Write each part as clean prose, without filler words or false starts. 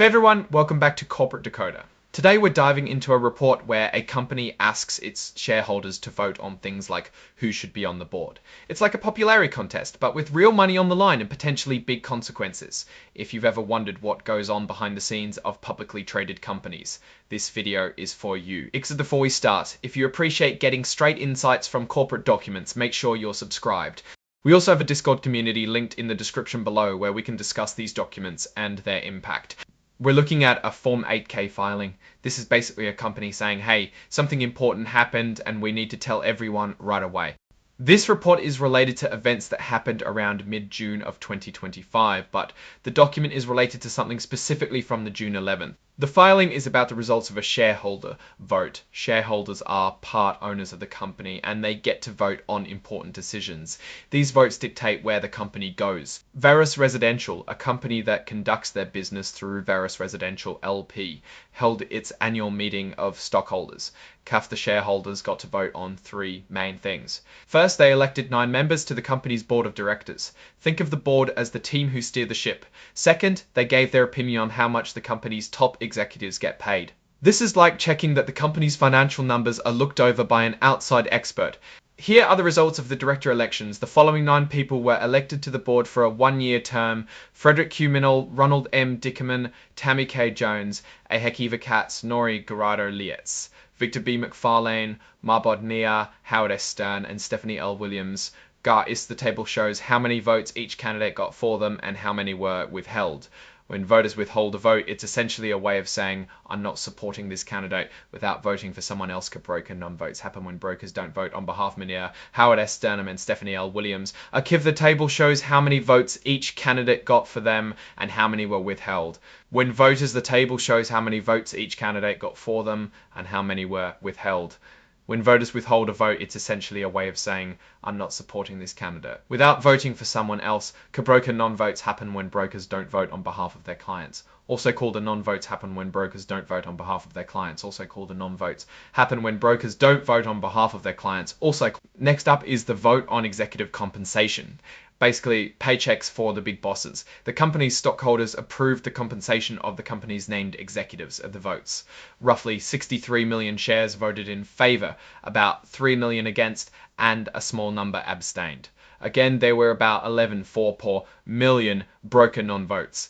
Hey everyone, welcome back to Corporate Decoder. Today we're diving into a report where a company asks its shareholders to vote on things like who should be on the board. It's like a popularity contest, but with real money on the line and potentially big consequences. If you've ever wondered what goes on behind the scenes of publicly traded companies, this video is for you. Before we start, if you appreciate getting straight insights from corporate documents, make sure you're subscribed. We also have a Discord community linked in the description below where we can discuss these documents and their impact. We're looking at a Form 8K filing. This is basically a company saying, hey, something important happened and we need to tell everyone right away. This report is related to events that happened around mid-June of 2025, but the document is related to something specifically from the June 11th. The filing is about the results of a shareholder vote. Shareholders are part owners of the company and they get to vote on important decisions. These votes dictate where the company goes. Veris Residential, a company that conducts their business through Veris Residential LP, held its annual meeting of stockholders. The shareholders got to vote on three main things. First, they elected 9 members to the company's board of directors. Think of the board as the team who steer the ship. Second, they gave their opinion on how much the company's top executives get paid. This is like checking that the company's financial numbers are looked over by an outside expert. Here are the results of the director elections. The following 9 people were elected to the board for a 1-year term: Frederick Q. Minnell, Ronald M. Dickerman, Tammy K. Jones, Ahekiva Katz, Nori Gerardo-Lietz, Victor B. McFarlane, Marbod Nia, Howard S. Stern, and Stephanie L. Williams. The table shows how many votes each candidate got for them and how many were withheld. When voters withhold a vote, it's essentially a way of saying, I'm not supporting this candidate without voting for someone else. Broker non-votes happen when brokers don't vote on behalf of Minia, Howard S. Sternum, and Stephanie L. Williams. The table shows how many votes each candidate got for them and how many were withheld. When voters, the table shows how many votes each candidate got for them and how many were withheld. When voters withhold a vote, it's essentially a way of saying, I'm not supporting this candidate without voting for someone else. Broker non-votes happen when brokers don't vote on behalf of their clients. Also called a non-votes happen when brokers don't vote on behalf of their clients. Also called a non-votes happen when brokers don't vote on behalf of their clients. Next up is the vote on executive compensation. Basically, paychecks for the big bosses. The company's stockholders approved the compensation of the company's named executives of the votes. Roughly 63 million shares voted in favor, about 3 million against, and a small number abstained. Again, there were about 11.4 per million broker non-votes.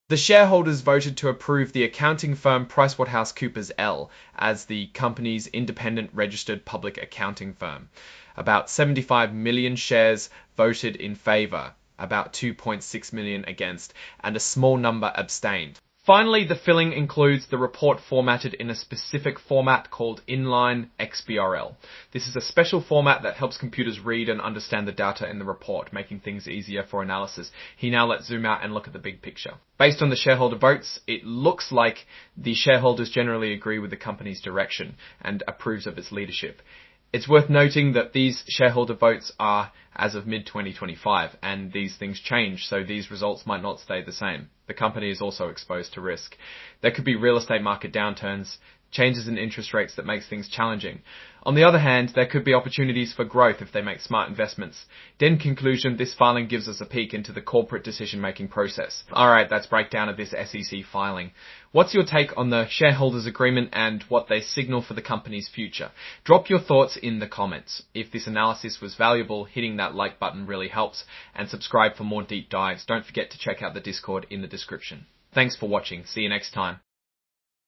The shareholders voted to approve the accounting firm PricewaterhouseCoopers L as the company's independent registered public accounting firm. About 75 million shares voted in favor, about 2.6 million against, and a small number abstained. Finally, the filling includes the report formatted in a specific format called inline XBRL. This is a special format that helps computers read and understand the data in the report, making things easier for analysis. Now let's zoom out and look at the big picture. Based on the shareholder votes, it looks like the shareholders generally agree with the company's direction and approves of its leadership. It's worth noting that these shareholder votes are as of mid-2025, and these things change, so these results might not stay the same. The company is also exposed to risk. There could be real estate market downturns, changes in interest rates that makes things challenging. On the other hand, there could be opportunities for growth if they make smart investments. In conclusion, this filing gives us a peek into the corporate decision-making process. Alright, that's breakdown of this SEC filing. What's your take on the shareholders' agreement and what they signal for the company's future? Drop your thoughts in the comments. If this analysis was valuable, hitting that like button really helps, and subscribe for more deep dives. Don't forget to check out the Discord in the description. Thanks for watching. See you next time.